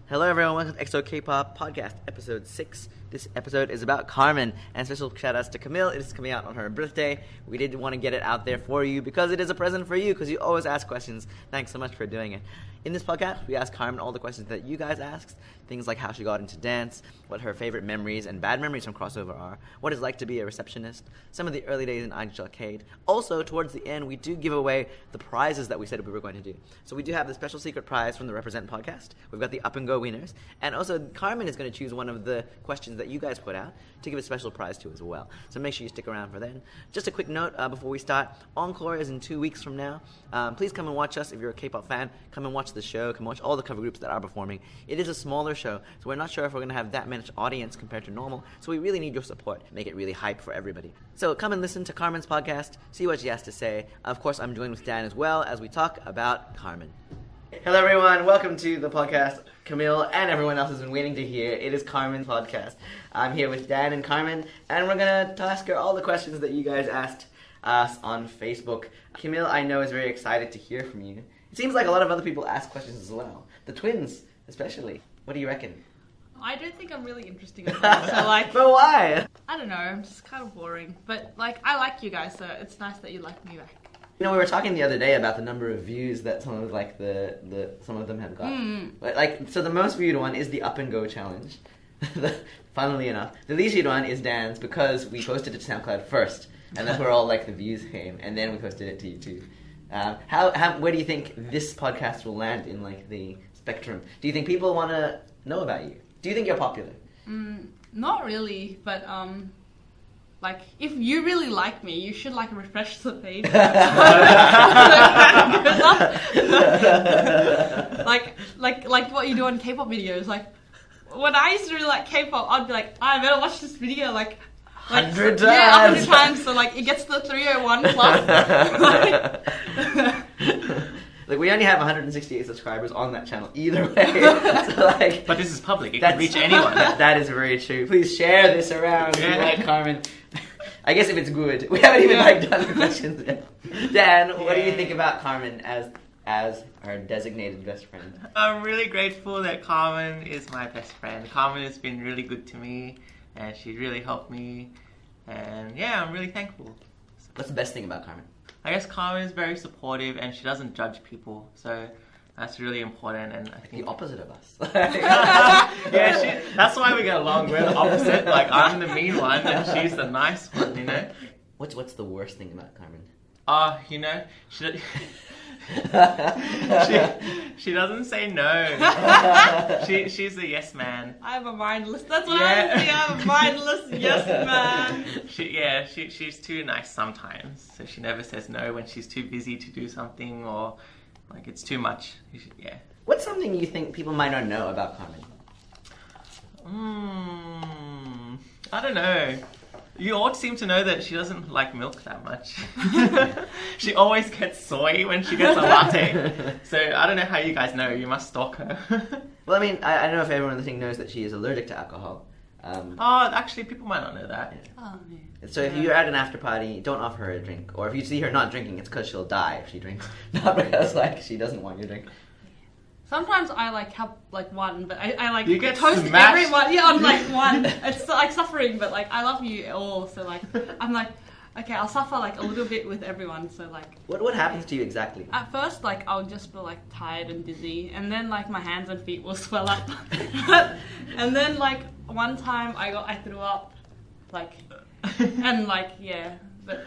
Hello everyone, welcome to XOKpop podcast, episode 6. This episode is about Carmen, and special shout outs to Camille. It is coming out on her birthday. We did want to get it out there for you because it is a present for you, because you always ask questions. Thanks so much for doing it. In this podcast, we ask Carmen all the questions that you guys asked, things like how she got into dance, what her favorite memories and bad memories from crossover are, what it's like to be a receptionist, some of the early days in XOKpop. Also, towards the end, we do give away the prizes that we said we were going to do. So we do have the special secret prize from the Represent podcast. We've got the Up and Go winners. And also, Carmen is going to choose one of the questions that you guys put out to give a special prize to as well. So make sure you stick around for then. Just a quick note before we start. Encore is in 2 weeks from now. Please come and watch us if you're a K-pop fan. Come and watch the show. Come watch all the cover groups that are performing. It is a smaller show, so we're not sure if we're going to have that much audience compared to normal. So we really need your support. Make it really hype for everybody. So come and listen to Carmen's podcast. See what she has to say. Of course, I'm joined with Dan as well as we talk about Carmen. Hello everyone, welcome to the podcast. Camille and everyone else has been waiting to hear. It is Carmen's podcast. I'm here with Dan and Carmen, and we're going to ask her all the questions that you guys asked us on Facebook. Camille, I know, is very excited to hear from you. It seems like a lot of other people ask questions as well. The twins, especially. What do you reckon? I don't think I'm really interesting at all, so like... But why? I don't know, I'm just kind of boring. But like, I like you guys, so it's nice that you like me back. You know, we were talking the other day about the number of views that some of like some of them have got. But like, so the most viewed one is the Up and Go challenge. Funnily enough, the least viewed one is Dan's because we posted it to SoundCloud first, and that's where all like the views came, and then we posted it to YouTube. Where do you think this podcast will land in like the spectrum? Do you think people want to know about you? Do you think you're popular? Not really, but like, if you really like me, you should like refresh the page. like what you do on K-pop videos. Like, when I used to really like K-pop, I'd be like, I better watch this video like 100 times. Yeah, 100 times. So like, it gets the 301 plus. Like, we only have 168 subscribers on that channel either way. So, like, but this is public. It can reach anyone. That is very true. Please share this around. Yeah. Like Carmen. I guess if it's good. We haven't even done the questions yet. Dan, what do you think about Carmen as our designated best friend? I'm really grateful that Carmen is my best friend. Carmen has been really good to me, and she really helped me. And yeah, I'm really thankful. What's the best thing about Carmen? I guess Carmen is very supportive and she doesn't judge people, so that's really important. And I think the opposite of us. Yeah, that's why we get along. We're the opposite. Like, I'm the mean one and she's the nice one, you know. What's the worst thing about Carmen? You know, she doesn't say no. She's the yes man. I'm a mindless. That's what I was saying. I'm a mindless yes man. She's too nice sometimes. So she never says no when she's too busy to do something or like it's too much. What's something you think people might not know about Carmen? I don't know. You all seem to know that she doesn't like milk that much. She always gets soy when she gets a latte. So I don't know how you guys know. You must stalk her. Well, I mean, I don't know if everyone listening knows that she is allergic to alcohol. Actually, people might not know that. Yeah. Oh, yeah. So if you're at an after party, don't offer her a drink. Or if you see her not drinking, it's because she'll die if she drinks. Not because, like, she doesn't want your drink. Sometimes I like have like one, but I like you get toast smashed. everyone. Yeah, on like one. It's like suffering, but like I love you all. So like I'm like, okay, I'll suffer like a little bit with everyone. So like, what happens to you exactly? At first, like I'll just feel like tired and dizzy, and then like my hands and feet will swell up, and then like one time I threw up, like, and like but.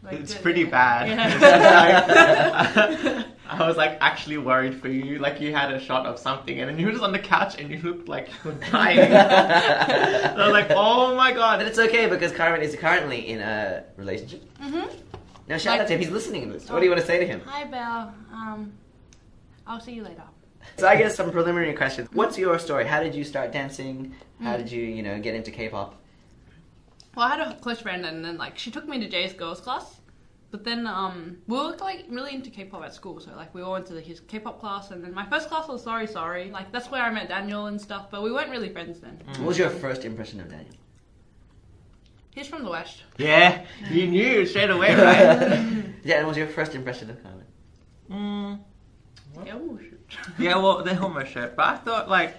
Like, it's pretty bad. Yeah. I was like actually worried for you. Like you had a shot of something and then you were just on the couch and you looked like you were dying. So I was like, oh my god. But it's okay because Carmen is currently in a relationship. Now shout out to him. He's listeing to this. What do you want to say to him? Hi, Belle. I'll see you later. So I guess some preliminary questions. What's your story? How did you start dancing? How did you, get into K-pop? Well, I had a close friend, and then like she took me to Jay's girls class. But then we were like really into K-pop at school, so like we all went to his K-pop class, and then my first class was Sorry Sorry. Like that's where I met Daniel and stuff, but we weren't really friends then. What was your first impression of Daniel? He's from the West. Yeah, you knew straight away, right? Yeah, and what was your first impression of Carmen? Yeah, Yeah, well, the Homo shirt. But I thought, like,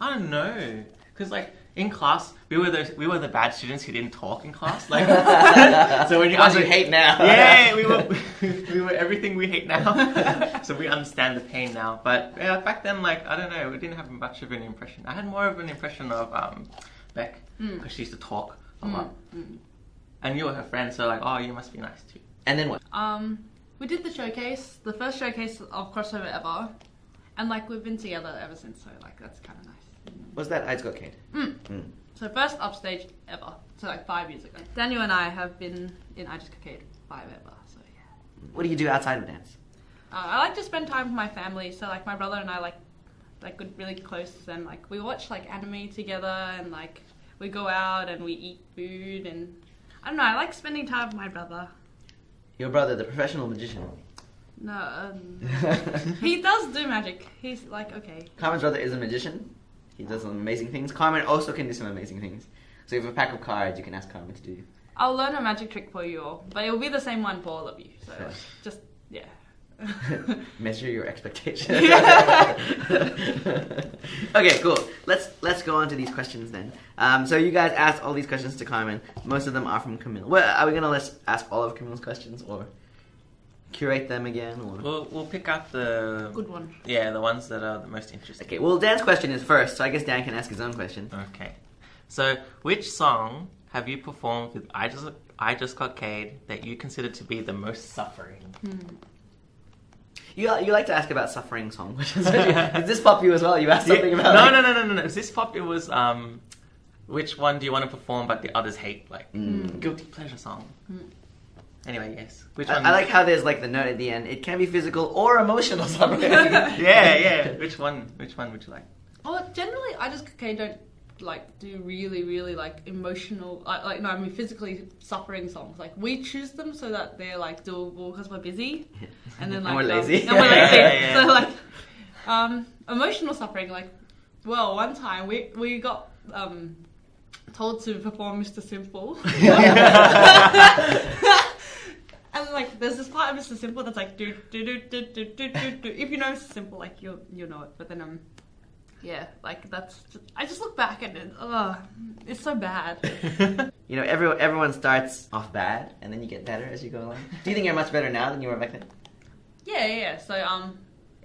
I don't know, because like in class we were the bad students who didn't talk in class. Like, so when you Ones you hate now. yeah, we were everything we hate now. So we understand the pain now. But yeah, back then, like I don't know, we didn't have much of an impression. I had more of an impression of Beck because she used to talk a lot, and you were her friend, so like, oh, you must be nice too. And then what? We did the showcase, the first showcase of crossover ever, and like we've been together ever since. So like that's kind of nice. Was that XOKpop? So first upstage ever. So like 5 years ago. Daniel and I have been in XOKpop 5 ever. So yeah. What do you do outside of dance? I like to spend time with my family. So like my brother and I like good really close, and like we watch like anime together, and like we go out and we eat food, and I don't know. I like spending time with my brother. Your brother, the professional magician. No, he does do magic. He's like okay. Carmen's brother is a magician. He does some amazing things. Carmen also can do some amazing things. So if you have a pack of cards, you can ask Carmen to do. I'll learn a magic trick for you all, but it will be the same one for all of you. So like, just yeah. Measure your expectations. Okay, cool. Let's go on to these questions then. So you guys asked all these questions to Carmen. Most of them are from Camille. Well, are we gonna ask all of Camille's questions or curate them again? Or? We'll pick out the good one. Yeah, the ones that are the most interesting. Okay. Well, Dan's question is first, so I guess Dan can ask his own question. Okay. So, which song have you performed with I Just Got Cade that you consider to be the most suffering? You like to ask about suffering songs. Is this pop you as well? You asked something about... No. Is this pop? It was, which one do you want to perform but the others hate? Like, guilty pleasure song. Anyway, yes. Which one? I like how there's like the note at the end. It can be physical or emotional suffering. yeah. Which one would you like? Oh, generally, I just don't like do really like emotional physically suffering songs. Like we choose them so that they're like doable because we're busy, and then like and we're lazy. Yeah. So like emotional suffering. Like one time we got told to perform Mr. Simple. And like, there's this part of Mr. Simple that's like do. If you know Mr. Simple, like you'll know it. But then yeah, like that's. I just look back at it. It's so bad. You know, everyone starts off bad, and then you get better as you go along. Do you think you're much better now than you were back then? Yeah. So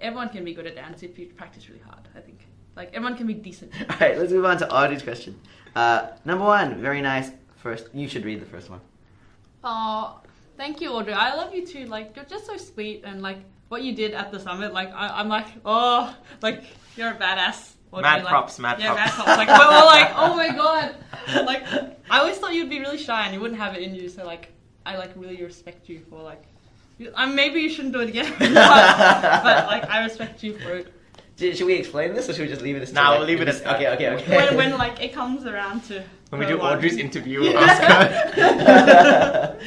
everyone can be good at dance if you practice really hard. I think like everyone can be decent. All right, let's move on to Audrey's question. Number one, very nice. First, you should read the first one. Oh. Thank you, Audrey. I love you too. Like, you're just so sweet, and like what you did at the summit. Like, I'm like, oh, like you're a badass. Audrey. Mad props. Like, mad props. Like, we're like, oh my god. Like, I always thought you'd be really shy and you wouldn't have it in you. So like, I like really respect you for like. Maybe you shouldn't do it again, but like I respect you for it. Should we explain this, or should we just leave it as? No, we'll leave it as. Okay. When like it comes around to. When we do Audrey's interview, we'll ask her.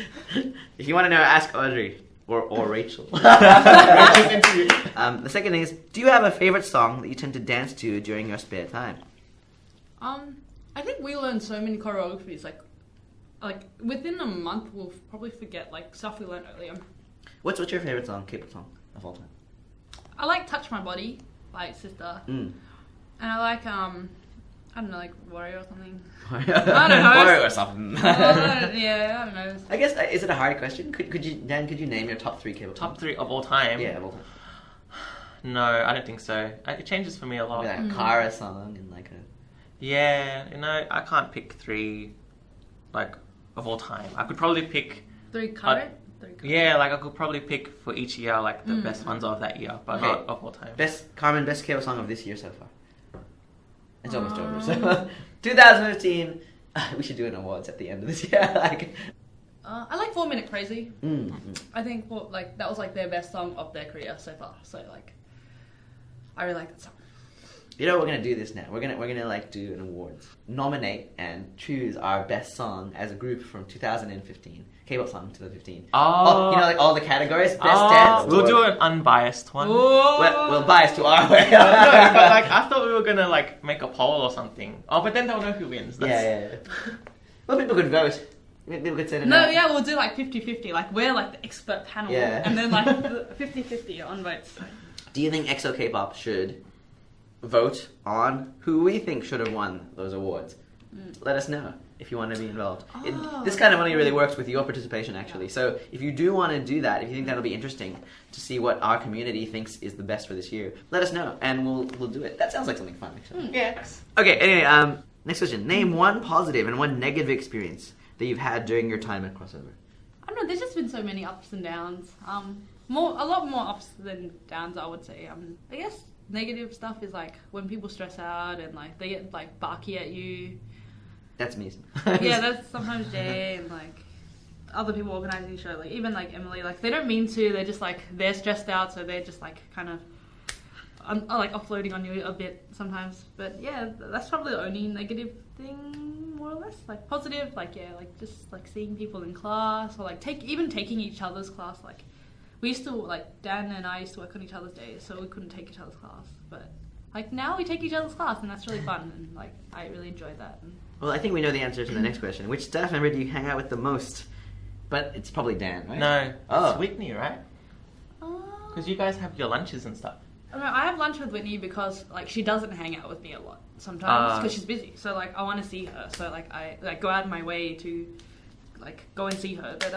If you want to know, ask Audrey or Rachel. Rachel's interview. The second thing is, do you have a favorite song that you tend to dance to during your spare time? I think we learned so many choreographies. Like within a month, we'll probably forget like stuff we learned earlier. What's your favorite song, K-pop song of all time? I like "Touch My Body" by Sister, and I like I don't know, like Warrior or something. I don't know. Warrior or something. Yeah, I don't know. I guess, is it a hard question? Could you name your top 3 K-pop songs? Top 3 of all time? Yeah, of all time. No, I don't think so. It changes for me a lot. Maybe like a Kara song and like a... Yeah, I can't pick 3, like, of all time. I could probably pick... 3 current? Yeah, like I could probably pick for each year, like the best ones of that year, but not of all time. Best K-pop song of this year so far. It's almost over. So 2015, we should do an awards at the end of this year. I like 4 Minute Crazy. I think that was like their best song of their career so far. So like, I really like that song. You know, we're gonna do this now. We're gonna like do an awards, nominate and choose our best song as a group from 2015. K-pop song 2015. Oh, you know, like all the categories. Best dance. We'll do an unbiased one. We'll bias to our way. No, but like I thought we were gonna like make a poll or something. Oh, but then they'll know who wins. Yeah. Well, people could vote. People could say it. No, yeah, we'll do like 50-50. Like we're like the expert panel, and then like 50-50 on votes. Do you think XOKpop should? vote on who we think should have won those awards. Let us know if you want to be involved. This kind of only really works with your participation, actually. So if you do want to do that, if you think that'll be interesting to see what our community thinks is the best for this year, let us know, and we'll do it. That sounds like something fun, actually. Yes. Okay, anyway, next question. Name one positive and one negative experience that you've had during your time at Crossover. I don't know, there's just been so many ups and downs. A lot more ups than downs, I would say. I guess negative stuff is like when people stress out and like they get like barky at you. That's me. Yeah, that's sometimes Jay and like other people organizing the show, like even like Emily, like they don't mean to, they're just like, they're stressed out, so they're just like kind of like offloading on you a bit sometimes. But yeah, that's probably the only negative thing, more or less. Like positive, like yeah, like just like seeing people in class, or like taking each other's class. Like we used to, like Dan and I used to work on each other's days, so we couldn't take each other's class, but like now we take each other's class, and that's really fun, and like I really enjoyed that. Well, I think we know the answer to the next question. Which staff member do you hang out with the most? But it's probably Dan, right? No, Oh. it's Whitney, right? Because you guys have your lunches and stuff. I have lunch with Whitney because like she doesn't hang out with me a lot sometimes because she's busy. So like I want to see her. So like I like go out of my way to like go and see her. But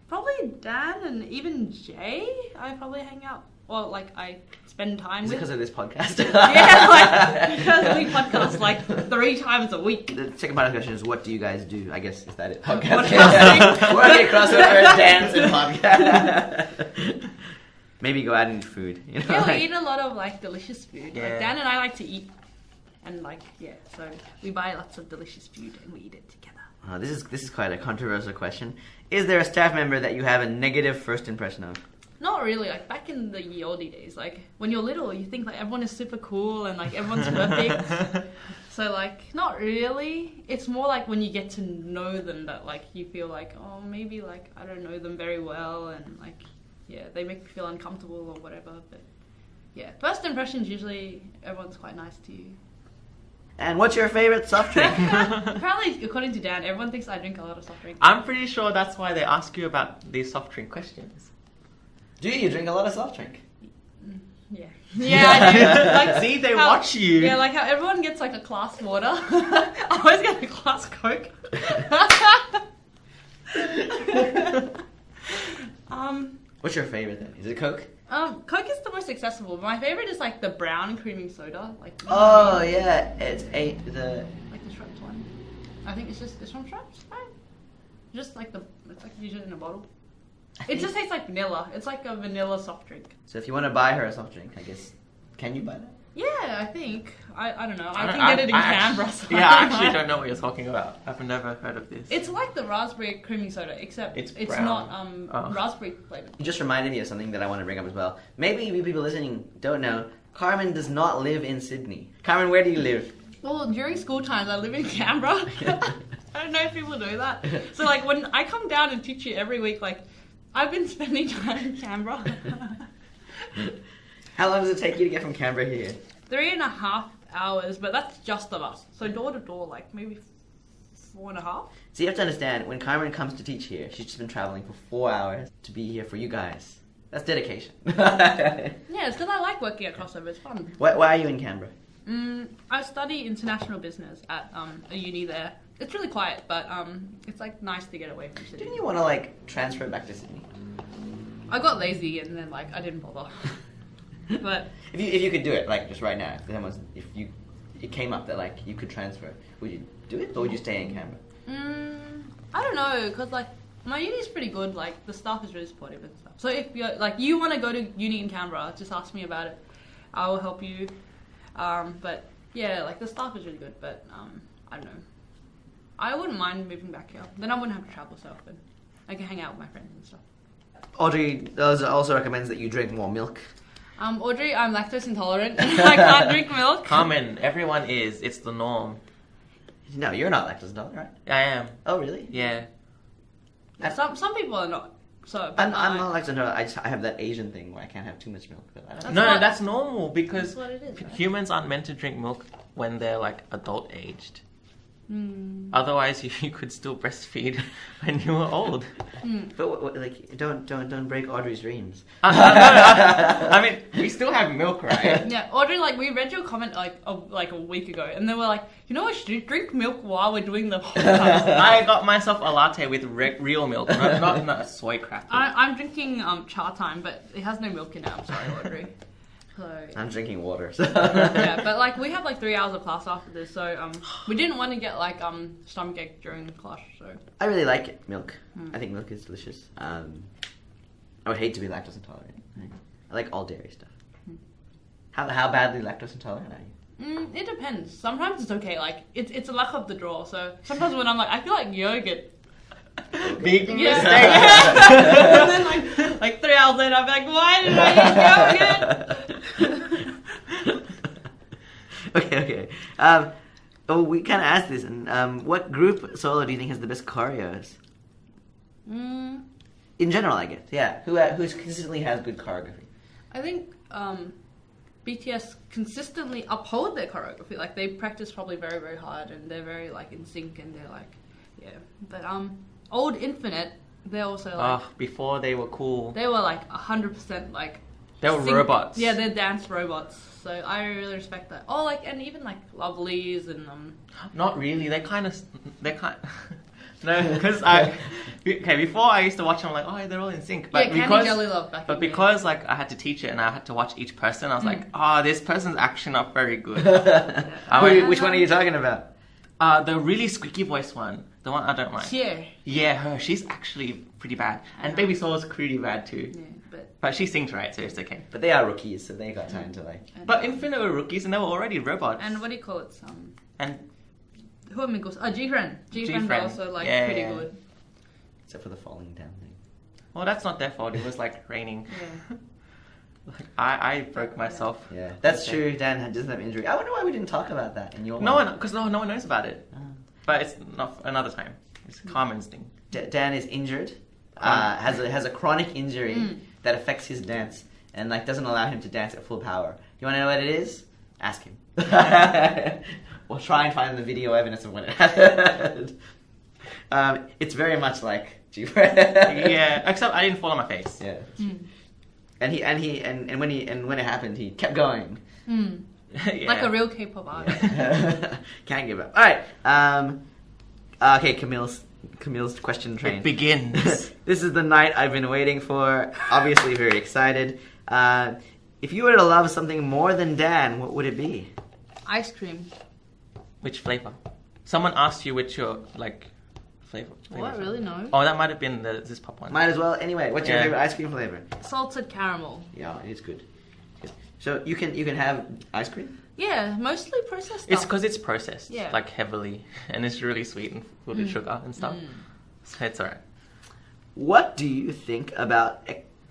probably Dan and even Jay, I probably hang out. Well, like I spend time Is it with. because of this podcast? Yeah, like because we podcast like 3 times a week. The second part of the question is, what do you guys do? I guess, is that it? Podcasting. Work at Crossover, dance, and podcast. Maybe go out and eat food. You know? Yeah, we like- eat a lot of like delicious food. Yeah. Like Dan and I like to eat, and like yeah, so we buy lots of delicious food and we eat it together. This is quite a controversial question. Is there a staff member that you have a negative first impression of? Not really. Like back in the ye olde days, like when you're little, you think like everyone is super cool and like everyone's perfect. So like not really. It's more like when you get to know them that like you feel like, oh, maybe like I don't know them very well, and like yeah, they make me feel uncomfortable or whatever. But yeah, first impressions usually everyone's quite nice to you. And what's your favorite soft drink? Apparently, according to Dan, everyone thinks I drink a lot of soft drinks. I'm pretty sure that's why they ask you about these soft drink questions. Do you drink a lot of soft drink? Yeah. Yeah, I do. Like, See, they watch you. Yeah, like how everyone gets like a glass water. I always get a glass Coke. What's your favorite then? Is it Coke? Coke is the most accessible. My favorite is like the brown creamy soda. Like Oh yeah, it's the. like the Schweppes one. I think it's from Schweppes, right? Just like it's like usually in a bottle. It just tastes like vanilla. It's like a vanilla soft drink. So if you want to buy her a soft drink, I guess, can you buy that? Yeah, I think. I don't know. I don't- can get it in Canberra. Actually, yeah, I actually don't know what you're talking about. I've never heard of this. It's like the raspberry creamy soda, except It's it's brown. not raspberry flavored. You just reminded me of something that I want to bring up as well. Maybe you people listening don't know. Carmen does not live in Sydney. Carmen, where do you live? Well, during school times, I live in Canberra. I don't know if people know that. So, like, when I come down and teach you every week, like, I've been spending time in Canberra. How long does it take you to get from Canberra here? 3.5 hours, but that's just the bus. So door to door, like, maybe 4.5. So you have to understand, when Carmen comes to teach here, she's just been traveling for 4 hours to be here for you guys. That's dedication. Yeah, it's because I like working at Crossover. It's fun. Why are you in Canberra? I study international business at a uni there. It's really quiet, but it's like nice to get away from Sydney. Didn't you want to like transfer back to Sydney? I got lazy and then like I didn't bother. But if you could do it like just right now, if it came up that like you could transfer, would you do it or would you stay in Canberra? I don't know, because like my uni's pretty good. Like the staff is really supportive and stuff. So if you're like you want to go to uni in Canberra, just ask me about it. I will help you. But yeah, like the staff is really good. But I don't know. I wouldn't mind moving back here. Then I wouldn't have to travel so often. I can hang out with my friends and stuff. Audrey also recommends that you drink more milk. Audrey, I'm lactose intolerant. I can't drink milk. Carmen, everyone is. It's the norm. No, you're not lactose intolerant, right? I am. Oh, really? Yeah. Some people are not. So I'm not lactose intolerant. I have that Asian thing where I can't have too much milk. But I don't No, what- that's normal because That's what it is, right? humans aren't meant to drink milk when they're like adult aged. Otherwise, you could still breastfeed when you were old. But like, don't break Audrey's dreams. I mean, we still have milk, right? Yeah, Audrey, like, we read your comment like a week ago, and they were like, you know what, should you drink milk while we're doing the podcast? I got myself a latte with real milk, not soy crap. I'm drinking cha time, but it has no milk in it. I'm sorry, Audrey. So, I'm drinking water. So. yeah, but like we have like 3 hours of class after this, so we didn't want to get like stomachache during the class. So I really like it, milk. I think milk is delicious. I would hate to be lactose intolerant. I like all dairy stuff. How badly lactose intolerant are you? It depends. Sometimes it's okay. Like it's a luck of the draw. So sometimes when I'm like, I feel like yogurt. Big Yeah. mistake. And then like 3 hours later, I'm like, why did I eat yogurt? Okay. We kind of asked this, and what group solo do you think has the best choreos? In general, I guess. Yeah. Who consistently has good choreography? I think BTS consistently uphold their choreography. Like they practice probably very, very hard, and they're very like in sync, and they're like, yeah. But Old Infinite, they're also like before they were cool. they were like 100% like They were robots. Yeah, they're dance robots. So I really respect that. Oh, like and even like Lovelies and Not really. They kind of. No, because before I used to watch them, like, oh, they're all in sync. But yeah, Candy Jelly Love back. But because like I had to teach it and I had to watch each person, I was like, this person's actually not very good. Which one are you talking about? The really squeaky voice one. The one I don't like. Yeah, her. She's actually pretty bad. And Baby Soul's pretty bad too. Yeah, but she sings right, so it's okay. But they are rookies, so they got time to like. But Infinite were rookies and they were already robots. And what do you call it? And who amigos? G-Friend. G-Friend are also like pretty good. Except for the falling down thing. Well, that's not their fault. It was like raining. Yeah. Like I broke myself. Yeah, that's true. Dan doesn't have injury. I wonder why we didn't talk about that in your. No one knows about it. But it's not another time. It's Carmen's thing. Dan is injured. Has a chronic injury that affects his dance and like doesn't allow him to dance at full power. You want to know what it is? Ask him. We'll try and find the video evidence of when it happened. It's very much like Yeah, except I didn't fall on my face. Yeah. And when it happened, he kept going. Yeah. Like a real K-pop artist. Can't give up. All right. Okay, Camille's question train. It begins. This is the night I've been waiting for. Obviously, very excited. If you were to love something more than Dan, what would it be? Ice cream. Which flavor? Someone asked you which your flavor. What? Really? No. Oh, that might have been this pop one. Might as well. Anyway, what's your favorite ice cream flavor? Salted caramel. Yeah, it's good. So you can have ice cream? Yeah, mostly processed stuff. It's because it's processed, yeah. like heavily, and it's really sweet and full of sugar and stuff. So it's alright. What do you think about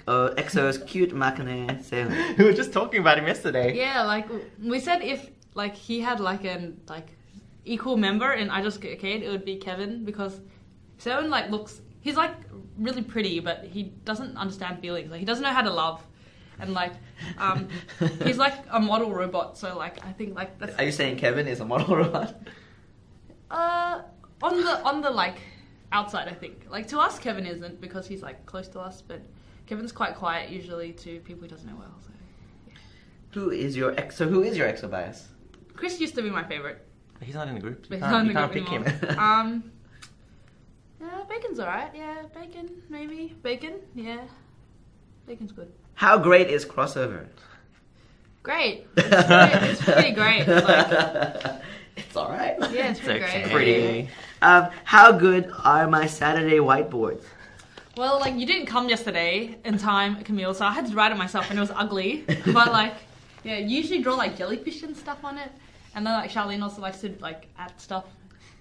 EXO's cute maknae Sehun? We were just talking about him yesterday. Yeah, like we said, if like he had like an equal member in I Just Get Arcade, it would be Kevin, because Sehun like he's like really pretty, but he doesn't understand feelings. Like he doesn't know how to love. And like, he's like a model robot, so like I think like that's. Are you saying Kevin is a model robot? On the like outside, I think. Like to us, Kevin isn't, because he's like close to us, but Kevin's quite quiet usually to people he doesn't know well. So. Yeah. Who is your EXO bias? Chris used to be my favorite. He's not in the group. But he's not in the can't group pick anymore. him. Yeah, Bacon's alright. Yeah, Bacon maybe. Bacon, yeah. Bacon's good. How great is crossover? Great. It's pretty great. Like, it's alright. yeah, it's pretty okay. great. Pretty. How good are my Saturday whiteboards? Well, like, you didn't come yesterday in time, Camille, so I had to write it myself, and it was ugly. But, like, yeah, you usually draw, like, jellyfish and stuff on it. And then, like, Charlene also likes to, like, add stuff.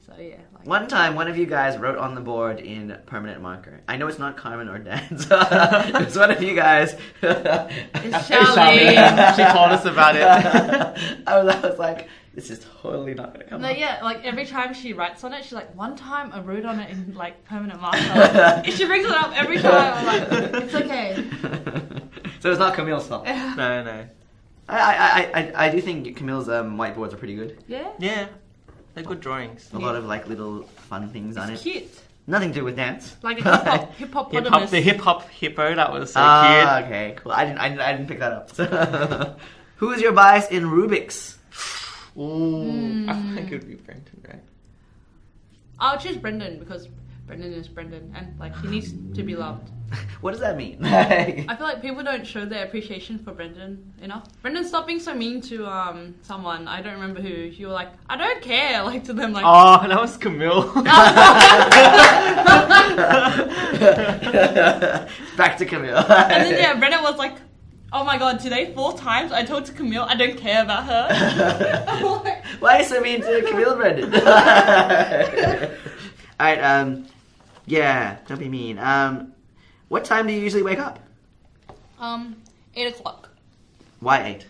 So, yeah. Like, one time, one of you guys wrote on the board in permanent marker. I know it's not Carmen or Dan, so it's one of you guys. It's Charlene. She told us about it. I was like, this is totally not going to come up. Yeah, like, every time she writes on it, she's like, one time I wrote on it in, like, permanent marker. She brings it up every time. I'm like, it's okay. So it's not Camille's fault. No. I do think Camille's whiteboards are pretty good. Yeah? Yeah. They're good drawings. A lot of like little fun things on it. It's cute. Nothing to do with dance. Like a hip-hop The hip-hop hippo, that was so Ah, cute. okay, cool. I didn't pick that up. Who is your bias in Rubik's? Ooh, I think it would be Brenton, right? I'll choose Brendan because Brendan is Brendan and like he needs to be loved. What does that mean? I feel like people don't show their appreciation for Brendan enough. Brendan, stop being so mean to someone. I don't remember who. You were like, I don't care, like to them, like. Oh, that was Camille. Back to Camille. And then yeah, Brendan was like, oh my god, today 4 times I told to Camille I don't care about her. Why are you so mean to Camille, Brendan? Alright, yeah, don't be mean. What time do you usually wake up? 8 o'clock. Why 8?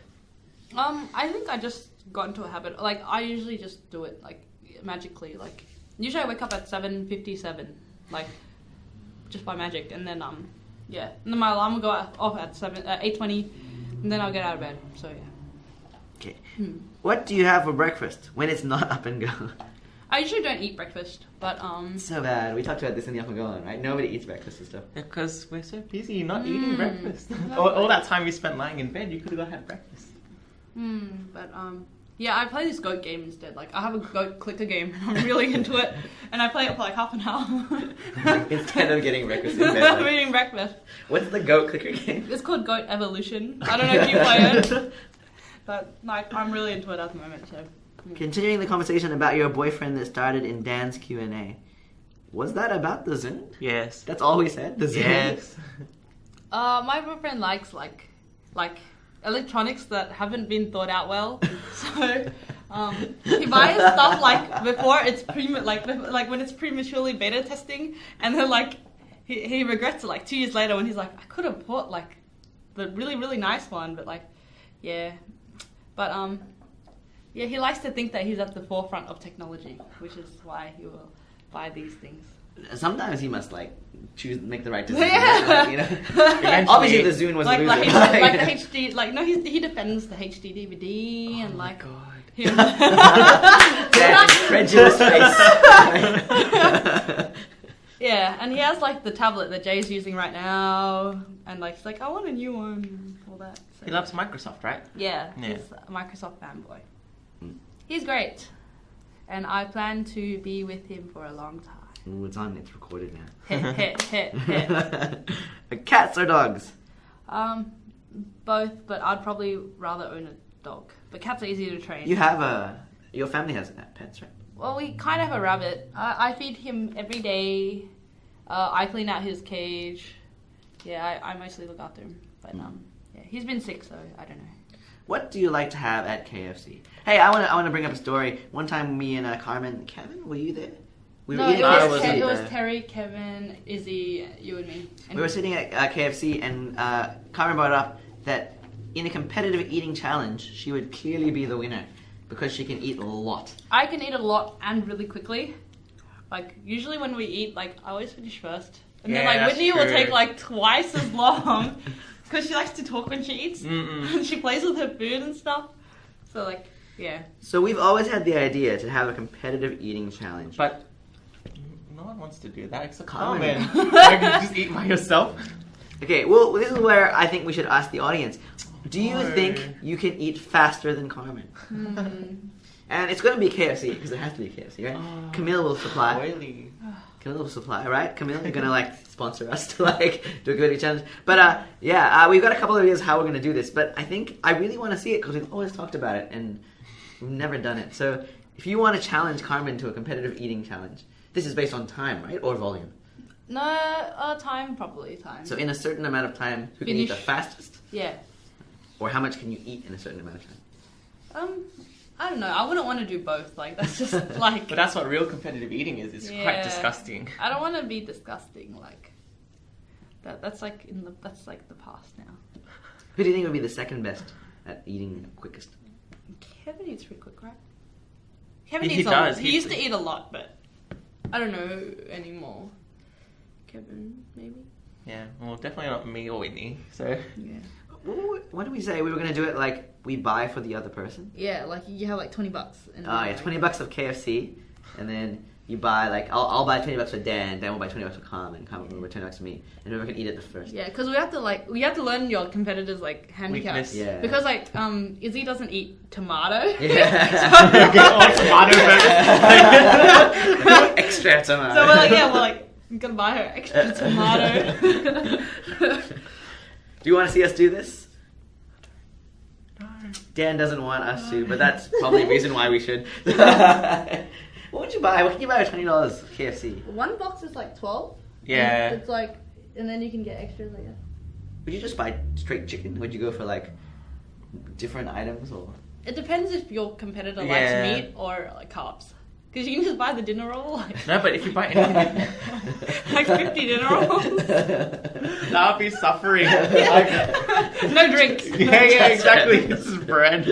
I think I just got into a habit. Like, I usually just do it, like, magically. Like, usually I wake up at 7:57, like, just by magic. And then, yeah. And then my alarm will go off at 8:20, and then I'll get out of bed. So, yeah. Okay. What do you have for breakfast when it's not up and go? I usually don't eat breakfast, but, So bad. We talked about this in the up and going, right? Nobody eats breakfast and stuff. Because we're so busy not eating breakfast. all that time we spent lying in bed, you could have had breakfast. But, yeah, I play this goat game instead. Like, I have a goat clicker game, and I'm really into it, and I play it for like half an hour. Instead of getting breakfast in bed. Instead of like- eating breakfast. What's the goat clicker game? It's called Goat Evolution. I don't know if you play it, but, like, I'm really into it at the moment, so. Continuing the conversation about your boyfriend that started in Dan's Q&A. Was that about the Zune? Yes. That's all we said? The Zune? Yes. My boyfriend likes, like, electronics that haven't been thought out well. So, he buys stuff, like, before it's like when it's prematurely beta testing, and then, like, he regrets it, like, 2 years later when he's like, I could have bought, like, the really, really nice one, but, like, yeah. But, yeah, he likes to think that he's at the forefront of technology, which is why he will buy these things. Sometimes he must, like, make the right decision. Yeah. Like, you know? Obviously the Zune was a loser. Like the HD, like, no, he defends the HD DVD and, like... God. Him. That incredulous face. Yeah, and he has, like, the tablet that Jay's using right now, and, like, he's like, I want a new one, and all that. So. He loves Microsoft, right? Yeah, Yeah. he's a Microsoft fanboy. He's great, and I plan to be with him for a long time. Ooh, it's on. It's recorded now. Hit. Cats or dogs? Both, but I'd probably rather own a dog. But cats are easy to train. You have your family has pets, right? Well, we kind of have a rabbit. I feed him every day. I clean out his cage. Yeah, I mostly look after him. But yeah, he's been sick, so I don't know. What do you like to have at KFC? Hey, I want to bring up a story. One time, me and Carmen, Kevin, were you there? We were No, eating I KFC. wasn't it was there. Terry, Kevin, Izzy, you and me. And We were sitting at KFC, and Carmen brought up that in a competitive eating challenge, she would clearly be the winner because she can eat a lot. I can eat a lot and really quickly. Like, usually when we eat, like, I always finish first. And then, Yeah, like, that's Whitney will true. take, like, twice as long. Because she likes to talk when she eats. And she plays with her food and stuff. So, like, yeah. So we've always had the idea to have a competitive eating challenge. But no one wants to do that except Carmen. Carmen. Like, you just eat by yourself. Okay, well, this is where I think we should ask the audience. Do you No. think you can eat faster than Carmen? And it's going to be KFC, because it has to be KFC, right? Oh. Camille will supply. Oily. Camille will supply, right? Camille, you're going to, like, sponsor us to, like, do a good challenge. But, yeah, we've got a couple of ideas how we're going to do this. But I think I really want to see it, because we've always talked about it, and we've never done it. So if you want to challenge Carmen to a competitive eating challenge, this is based on time, right? Or volume. No, time, probably time. So in a certain amount of time, who can eat the Finish. fastest? Yeah. Or how much can you eat in a certain amount of time? I don't know. I wouldn't want to do both. Like, that's just, like... But that's what real competitive eating is. It's quite Yeah. disgusting. I don't want to be disgusting, like... That's like the past now. Who do you think would be the second best at eating quickest? Kevin eats pretty quick, right? Kevin He eats does. He used to eat a lot, but I don't know anymore. Kevin, maybe? Yeah, well, definitely not me or Whitney. So Yeah. What did we say? We were gonna do it like we buy for the other person. Yeah, like you have like $20. And Oh yeah, $20 of KFC, and then you buy like I'll buy $20 for Dan will buy $20 for Carmen will buy $20 for me, and whoever can eat it the first. Yeah, because we have to learn your competitors like handicaps. Weakness. Yeah. Because like Izzy doesn't eat tomato. Yeah. Get all tomato burgers. Extra tomato. So we're like I'm gonna buy her extra tomato. Do you want to see us do this? Dan doesn't want us to, but that's probably a reason why we should. What would you buy? What can you buy with $20 KFC? One box is like 12. Yeah. It's like, and then you can get extras, I guess. Would you just buy straight chicken? Would you go for like different items or? It depends if your competitor Yeah. likes meat or like carbs. Because you can just buy the dinner roll, like, No, but if you buy anything, like 50 dinner rolls. that would be suffering. Like, No drinks. yeah, exactly. This is bread.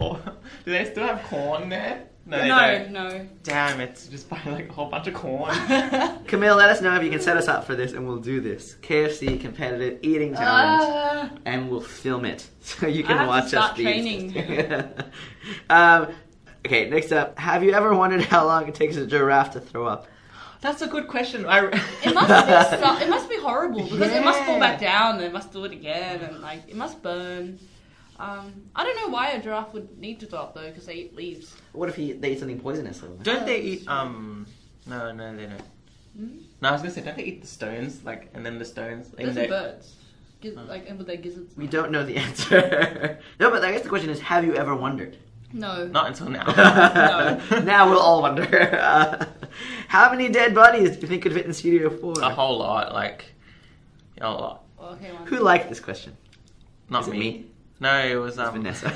Or, do they still have corn there? No, they don't. No. Damn, it's just buy like a whole bunch of corn. Camille, let us know if you can set us up for this, and we'll do this KFC competitive eating challenge, and we'll film it so you can I have to watch start us eat. training. Okay, next up, have you ever wondered how long it takes a giraffe to throw up? That's a good question. It must be horrible because it must fall back down and it must do it again and like it must burn. I don't know why a giraffe would need to throw up though because they eat leaves. What if they eat something poisonous? Or... Don't they eat No, they don't. No, I was gonna say, don't they eat the stones? Like, and then the stones. Those are birds. Like and with their gizzards. We don't know the answer. No, but I guess the question is, have you ever wondered? No. Not until now. No. Now we'll all wonder. How many dead bodies do you think could fit in Studio 4? A whole lot, like a lot. Okay, one. Who liked this question? Not Is it me? No, it was It's Vanessa.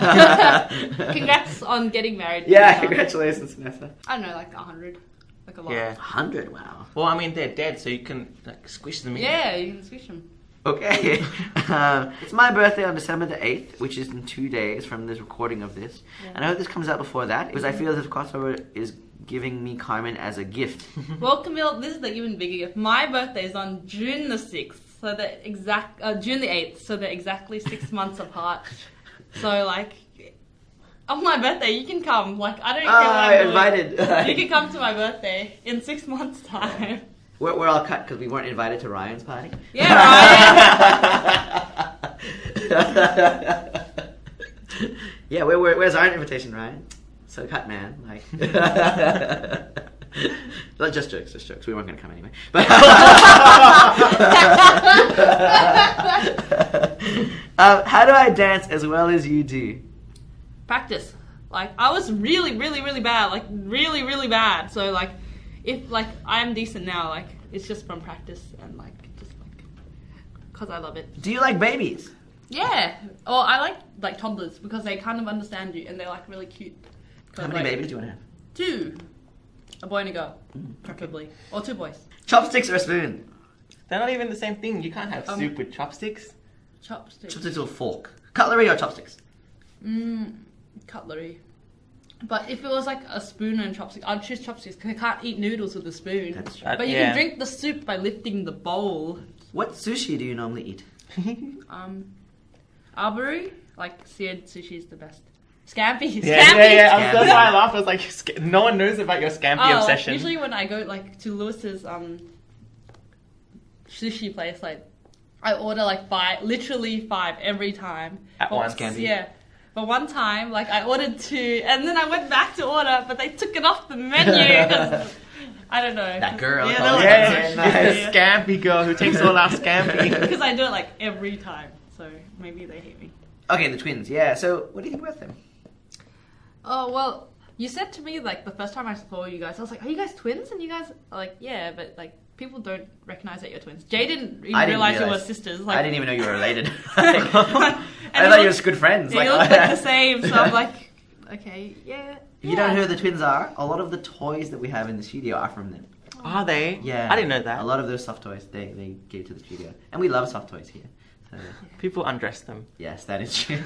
Congrats on getting married. Yeah, congratulations, Vanessa. I don't know, like 100. Like a lot. Yeah. 100, wow. Well, I mean, they're dead, so you can like squish them in. Yeah, you can squish them. Okay. It's my birthday on December the 8th, which is in 2 days from this recording of this. Yeah. And I hope this comes out before that, because I feel this crossover is giving me Carmen as a gift. Well, Camille, this is the even bigger gift. My birthday is on June the 6th, so June the 8th, so they're exactly 6 months apart. So, like, on my birthday, you can come. Like, I don't care what I'm doing. Invited. You can come to my birthday in 6 months' time. We're all cut because we weren't invited to Ryan's party. Yeah, Ryan. Yeah, where's our invitation, Ryan? So cut, man. Like, not just jokes. We weren't gonna come anyway. But how do I dance as well as you do? Practice. Like, I was really, really, really bad. Like, really, really bad. So, like, if, like, I am decent now, like, it's just from practice and, like, just, like, because I love it. Do you like babies? Yeah. Or I like, toddlers because they kind of understand you and they're, like, really cute. How many babies do you want to have? 2. A boy and a girl, preferably. Or 2 boys. Chopsticks or a spoon? They're not even the same thing. You can't have soup with chopsticks. Chopsticks. Chopsticks or a fork? Cutlery or chopsticks? Cutlery. But if it was like a spoon and chopsticks, I'd choose chopsticks because I can't eat noodles with a spoon. That's true. But you can drink the soup by lifting the bowl. What sushi do you normally eat? Arbory, like seared sushi is the best. Scampi. Yeah. That's why I laughed. I was like, no one knows about your scampi obsession. Usually when I go like to Lewis's sushi place, like I order like 5, literally 5 every time. At once, scampi. Yeah. But one time, like, I ordered 2, and then I went back to order, but they took it off the menu, 'cause, I don't know. That girl. Yeah, Oh, that was The scampi girl who takes all our scampi. because I do it, like, every time, so maybe they hate me. Okay, the twins. Yeah. So, what do you think about them? Oh, well, you said to me, like, the first time I saw you guys, I was like, are you guys twins? And you guys are like, yeah, but, like, people don't recognize that you're twins. Jay didn't even realize you were sisters. Like, I didn't even know you were related. and I thought you were good friends. They look like the same, so I'm like, okay, yeah. You don't know who the twins are? A lot of the toys that we have in the studio are from them. Are they? Yeah. I didn't know that. A lot of those soft toys they gave to the studio. And we love soft toys here. So, People undress them. yes, that is true.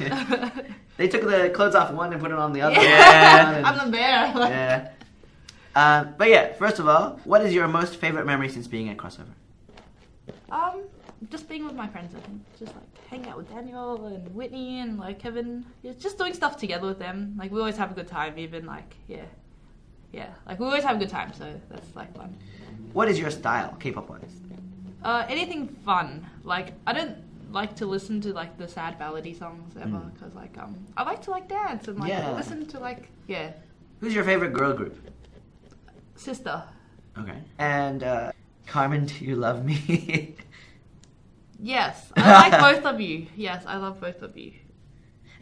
They took the clothes off one and put it on the other. Yeah. one. And- I'm the bear. yeah. But yeah, first of all, what is your most favorite memory since being at Crossover? just being with my friends, I think. Just like hanging out with Daniel and Whitney and like Kevin. Yeah, just doing stuff together with them. Like we always have a good time, even like, like we always have a good time, so that's like fun. What is your style, K-pop wise? Anything fun. Like I don't like to listen to like the sad ballady songs ever, because like I like to like dance and like listen to like Who's your favorite girl group? Sister. Okay. And Carmen, do you love me? Yes, I like both of you. Yes, I love both of you.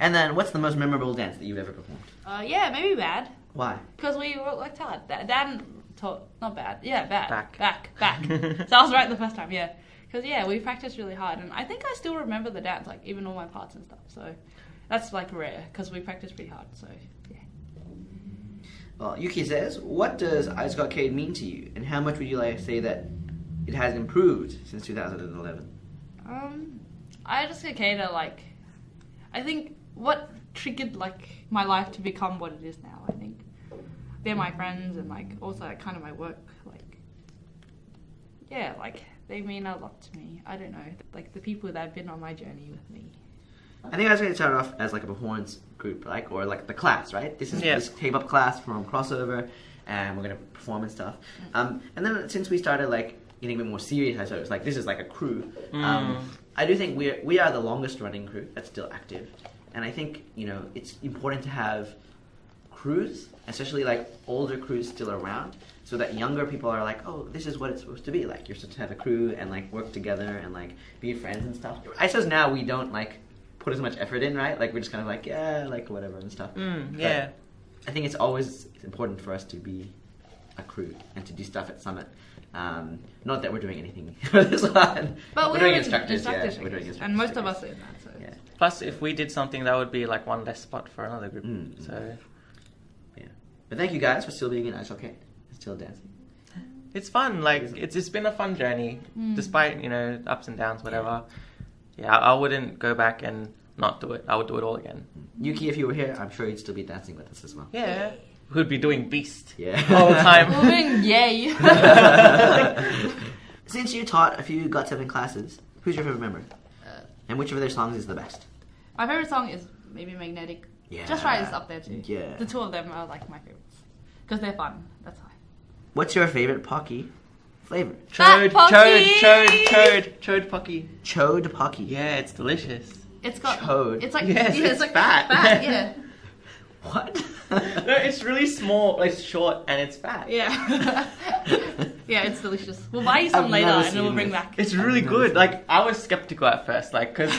And then, what's the most memorable dance that you've ever performed? Maybe Bad. Why? Because we worked hard. Dan taught, not bad. Yeah, bad. Back. So I was right the first time. Yeah, because we practiced really hard, and I think I still remember the dance, like even all my parts and stuff. So that's like rare because we practiced pretty hard. So yeah. Well, Yuki says, what does XOKpop mean to you, and how much would you like to say that it has improved since 2011? XOKpop, like, I think what triggered like my life to become what it is now. I think they're my friends, and like also like, kind of my work. Like, like they mean a lot to me. I don't know, like the people that have been on my journey with me. I think I was going to start off as like a performance group, like, or like the class, right? This is this K-pop class from Crossover, and we're going to perform and stuff. And then since we started like getting a bit more serious, I thought it was like, this is like a crew. I do think we are the longest running crew that's still active. And I think, it's important to have crews, especially like older crews still around, so that younger people are like, oh, this is what it's supposed to be. Like, you're supposed to have a crew and like work together and like be friends and stuff. I suppose now we don't like put as much effort in, right? Like, we're just kind of like, like whatever and stuff. But I think it's always important for us to be a crew and to do stuff at Summit. Not that we're doing anything for this one. But we're doing instructors. We're doing instructors. And most of us are in that, so. Yeah. Plus, if we did something, that would be like one less spot for another group. So, yeah. But thank you guys for still being in XOKpop and still dancing. It's fun. Like it's been a fun journey, despite ups and downs, whatever. Yeah, I wouldn't go back and not do it. I would do it all again. Yuki, if you were here, I'm sure you'd still be dancing with us as well. Yeah. We'd be doing Beast all the time. We're doing Yay. Since you taught a few GOT7 classes, who's your favorite member? And which of their songs is the best? My favorite song is maybe Magnetic. Yeah. Just Right is up there too. Yeah. The two of them are like my favorites. Because they're fun. That's why. What's your favorite Pocky flavor? Chode Pocky. Chode Pocky. Yeah, it's delicious. It's got Chode. It's like it's like fat. Yeah. What? No, it's really small. It's short and it's fat. Yeah. Yeah, it's delicious. We'll buy you some later and we'll bring back. It's really good. Like, I was skeptical at first, like, cause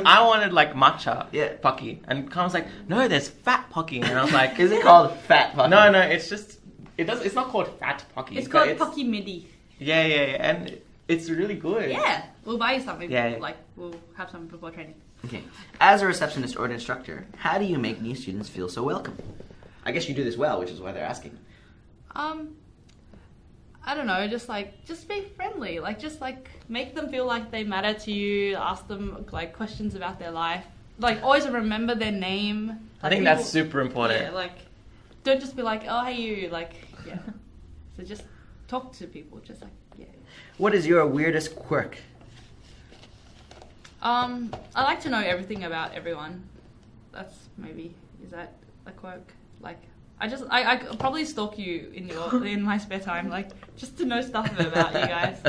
I wanted like matcha Pocky, and Carmen was like, no, there's fat Pocky, and I was like, is it called fat Pocky? No, it's just it's not called fat Pocky. It's called Pocky Midi. Yeah, and it's really good. Yeah, we'll buy you some. Yeah. Like we'll have some before training. Okay. As a receptionist or an instructor, how do you make new students feel so welcome? I guess you do this well, which is why they're asking. I don't know, just be friendly. Like, just like make them feel like they matter to you. Ask them like questions about their life. Like, always remember their name. Like, I think that's super important. Yeah, like don't just be like, oh hey you, like So just talk to people, just like What is your weirdest quirk? I like to know everything about everyone. Is that a quirk? Like, I probably stalk you in my spare time, like, just to know stuff about you guys.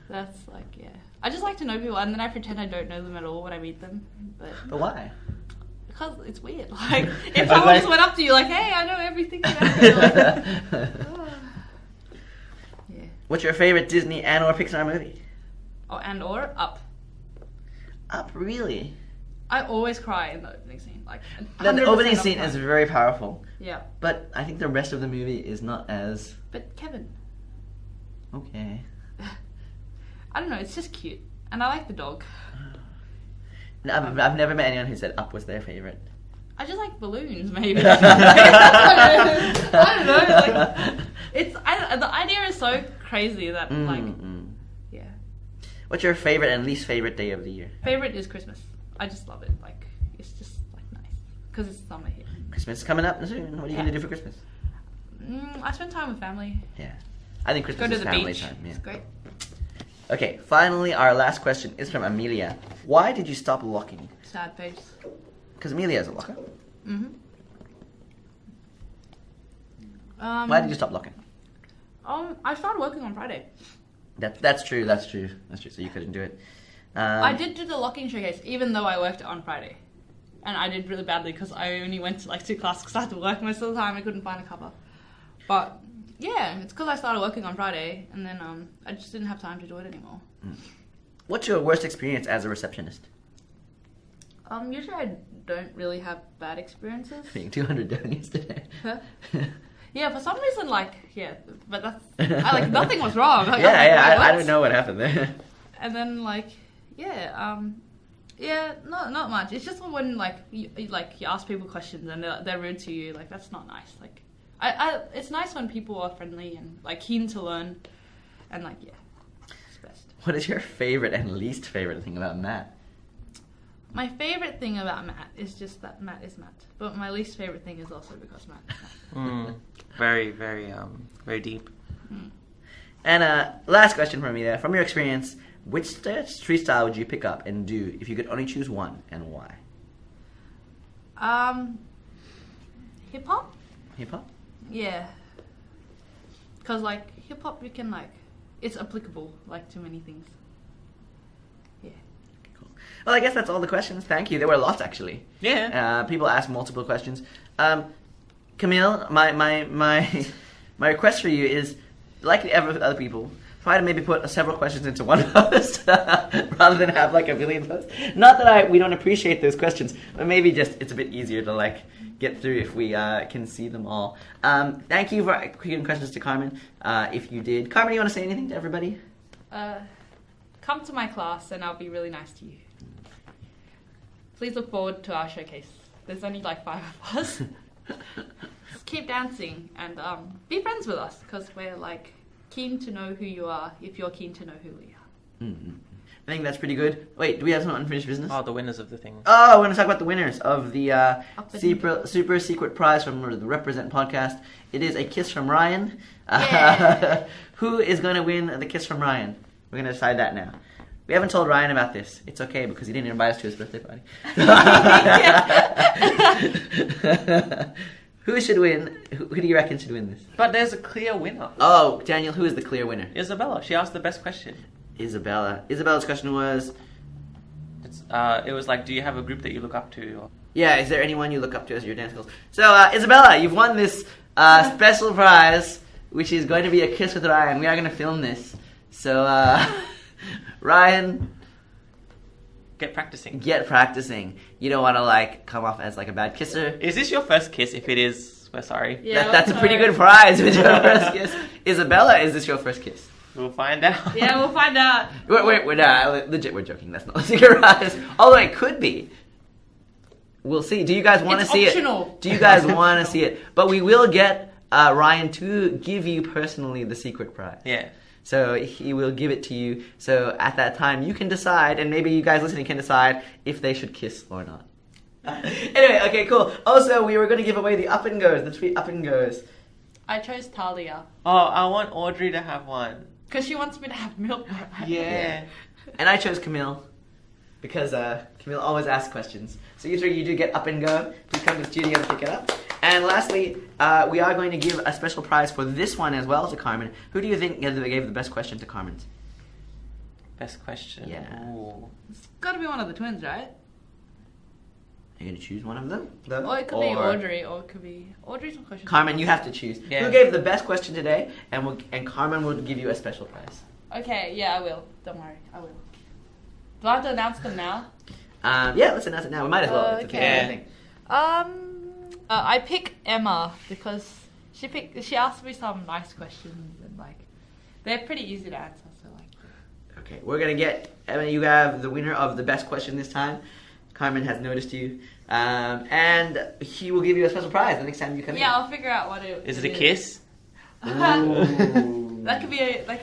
That's like, I just like to know people, and then I pretend I don't know them at all when I meet them. But why? Because it's weird. Like, if someone just went up to you like, hey, I know everything about you. Like, What's your favorite Disney and or Pixar movie? Oh, and or Up. Up, really? I always cry in the opening scene. Like, the opening scene is very powerful. Yeah. But I think the rest of the movie is not as... But Kevin. Okay. I don't know, it's just cute. And I like the dog. No, I've never met anyone who said Up was their favorite. I just like balloons, maybe. I don't know. Like, the idea is so crazy that, yeah. What's your favorite and least favorite day of the year? Favorite is Christmas. I just love it. Like, it's just like nice because it's summer here. Christmas is coming up soon. What are you going to do for Christmas? I spend time with family. Yeah, I think Christmas Go to is the family beach. time. Yeah. It's great. Okay, finally, our last question is from Amelia. Why did you stop locking? Sad face. Because Amelia is a locker. Mm-hmm. Why did you stop locking? I started working on Friday. That's true. So you couldn't do it. I did do the locking showcase, even though I worked on Friday. And I did really badly because I only went to like 2 classes because I had to work most of the time. I couldn't find a cover. But yeah, it's because I started working on Friday and then I just didn't have time to do it anymore. What's your worst experience as a receptionist? Usually I don't really have bad experiences. Being 200 down yesterday. Huh? Yeah, for some reason, but that's, nothing was wrong. Like, I don't know what happened there. And then, not much. It's just when, you ask people questions and they're rude to you, that's not nice. It's nice when people are friendly and, keen to learn, and, it's best. What is your favorite and least favorite thing about Matt? My favorite thing about Matt is just that Matt is Matt. But my least favorite thing is also because Matt is Matt. Very, very, very deep. And last question from me there. From your experience, which street style would you pick up and do if you could only choose one, and why? Hip hop? Hip hop? Yeah. Because, hip hop, you can, it's applicable, to many things. Yeah. Cool. Well, I guess that's all the questions. Thank you. There were lots, actually. Yeah. People asked multiple questions. Camille, my request for you is, like the other people, try to maybe put several questions into one post rather than have a billion posts. Not that we don't appreciate those questions, but maybe just it's a bit easier to get through if we can see them all. Thank you for giving questions to Carmen. If you did, Carmen, you want to say anything to everybody? Come to my class and I'll be really nice to you. Please look forward to our showcase. There's only 5 of us. Just keep dancing and be friends with us because we're keen to know who you are if you're keen to know who we are. Mm-hmm. I think that's pretty good. Wait, do we have some unfinished business? Oh, the winners of the thing. Oh, we're going to talk about the winners of the super secret prize from the Represent podcast. It is a kiss from Ryan. Yeah. Who is going to win the kiss from Ryan? We're going to decide that now. We haven't told Ryan about this. It's okay because he didn't invite us to his birthday party. Who should win? Who do you reckon should win this? But there's a clear winner. Oh, Daniel, who is the clear winner? Isabella. She asked the best question. Isabella's question was... It was do you have a group that you look up to? Yeah, is there anyone you look up to as your dance skills? So, Isabella, you've won this special prize, which is going to be a kiss with Ryan. We are going to film this. So, Ryan... Get practicing. You don't want to, come off as, a bad kisser. Is this your first kiss? If it is, we're sorry. Yeah, that's a pretty good prize with your first kiss. Isabella, is this your first kiss? We'll find out. Yeah, we'll find out. Wait, legit, we're joking. That's not a secret prize. Although it could be. We'll see. Do you guys want to see optional. it? Do you guys want to see it? But we will get Ryan to give you personally the secret prize. Yeah. So he will give it to you. So at that time, you can decide, and maybe you guys listening can decide if they should kiss or not. Anyway, okay, cool. Also, we were going to give away the up and goes, the 3 up and goes. I chose Talia. Oh, I want Audrey to have one. Because she wants me to have milk. Yeah. And I chose Camille. Because Camille always asks questions. So you 3, you do get up and go. Please come to the studio and pick it up. And lastly, we are going to give a special prize for this one as well to Carmen. Who do you think gave the best question to Carmen? Best question? Yeah. Ooh. It's got to be one of the twins, right? Are you going to choose one of them? Or it could be Audrey, or it could be... Audrey's one question. Carmen, you have to choose. Yeah. Who gave the best question today? And Carmen will give you a special prize. Okay, yeah, I will. Don't worry, I will. Do I have to announce them now? Yeah, let's announce it now. We might as well. It's Okay. I pick Emma because she asked me some nice questions and they're pretty easy to answer. So Okay, we're gonna get Emma. You have the winner of the best question this time. Carmen has noticed you, and he will give you a special prize the next time you come in. Yeah, I'll figure out what it is. Is it a kiss? That could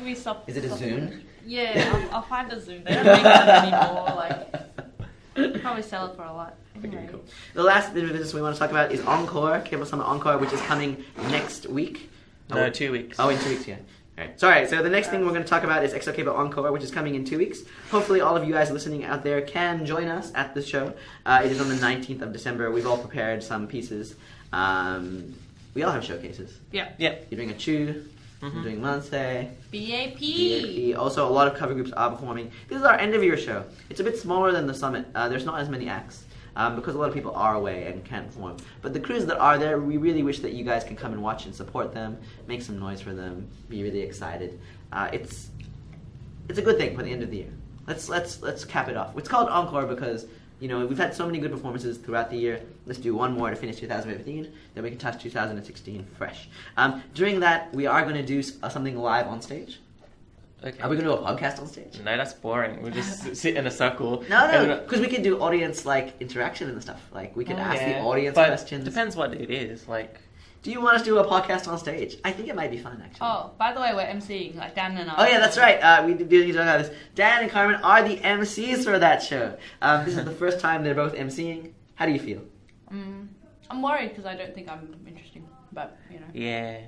be something. Is it a Zune? Yeah, I'll find a Zune. They don't make that anymore. Probably sell it for a lot. Anyway. Okay, cool. The last bit of business we want to talk about is Encore, K-pop Summer Encore, which is coming next week. No, 2 weeks. Oh, in 2 weeks, yeah. Alright, sorry, so the next thing we're going to talk about is XOKpop Encore, which is coming in 2 weeks. Hopefully all of you guys listening out there can join us at the show. It is on the 19th of December. We've all prepared some pieces. We all have showcases. Yeah. Yep. You're doing a Chew, you're doing Monse, BAP. Also, a lot of cover groups are performing. This is our end of year show. It's a bit smaller than the summit. There's not as many acts. Because a lot of people are away and can't perform. But the crews that are there, we really wish that you guys can come and watch and support them, make some noise for them, be really excited. It's a good thing for the end of the year. Let's cap it off. It's called Encore because we've had so many good performances throughout the year. Let's do one more to finish 2015, then we can touch 2016 fresh. During that, we are going to do something live on stage. Okay. Are we going to do a podcast on stage? No, that's boring. We'll just sit in a circle. No, because we could do audience interaction and stuff. We could ask the audience questions. Depends what it is. Do you want us to do a podcast on stage? I think it might be fun, actually. Oh, by the way, we're MCing, Dan and I. Oh yeah, that's right. We do need to talk about this. Dan and Carmen are the MCs for that show. This is the first time they're both MCing. How do you feel? I'm worried because I don't think I'm interesting, but Yeah.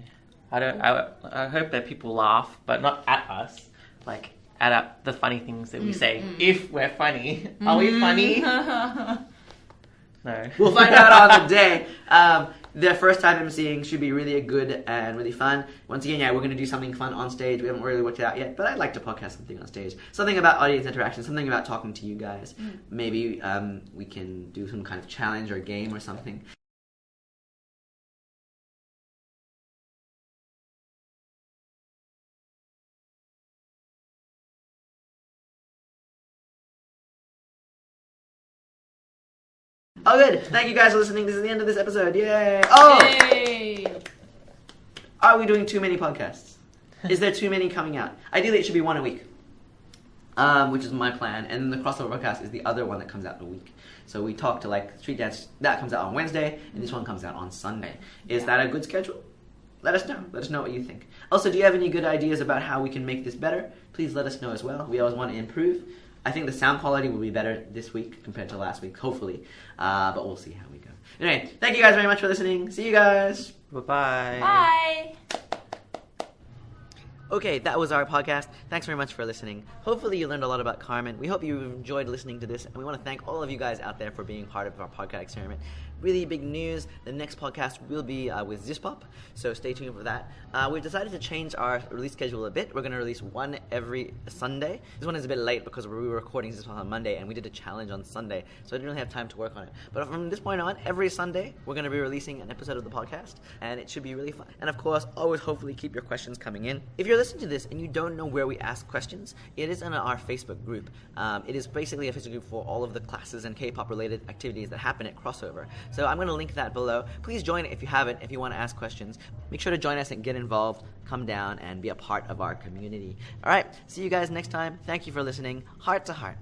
I hope that people laugh, but not at us. At the funny things that we say. If we're funny. Are we funny? No. We'll find out on the day. Their first time MCing should be really good and really fun. Once again, we're going to do something fun on stage. We haven't really worked it out yet, but I'd like to podcast something on stage. Something about audience interaction, something about talking to you guys. Maybe we can do some kind of challenge or game or something. Oh, good. Thank you guys for listening. This is the end of this episode. Yay. Oh! Yay! Are we doing too many podcasts? Is there too many coming out? Ideally, it should be one a week, which is my plan. And then the crossover podcast is the other one that comes out in a week. So we talk to Street Dance. That comes out on Wednesday, and this one comes out on Sunday. Is that a good schedule? Let us know. Let us know what you think. Also, do you have any good ideas about how we can make this better? Please let us know as well. We always want to improve. I think the sound quality will be better this week compared to last week, hopefully. But we'll see how we go. Anyway, thank you guys very much for listening. See you guys. Bye-bye. Bye! Okay, that was our podcast. Thanks very much for listening. Hopefully you learned a lot about Carmen. We hope you enjoyed listening to this, and we want to thank all of you guys out there for being part of our podcast experiment. Really big news. The next podcast will be with XOKpop, so stay tuned for that. We've decided to change our release schedule a bit. We're going to release one every Sunday. This one is a bit late because we were recording XOKpop on Monday, and we did a challenge on Sunday, so I didn't really have time to work on it. But from this point on, every Sunday, we're going to be releasing an episode of the podcast, and it should be really fun. And of course, always hopefully keep your questions coming in. If you're listening to this and you don't know where we ask questions, it is in our Facebook group. It is basically a Facebook group for all of the classes and K-pop related activities that happen at Crossover. So I'm going to link that below. Please join it if you haven't, if you want to ask questions. Make sure to join us and get involved, come down and be a part of our community. All right, see you guys next time. Thank you for listening. Heart to heart.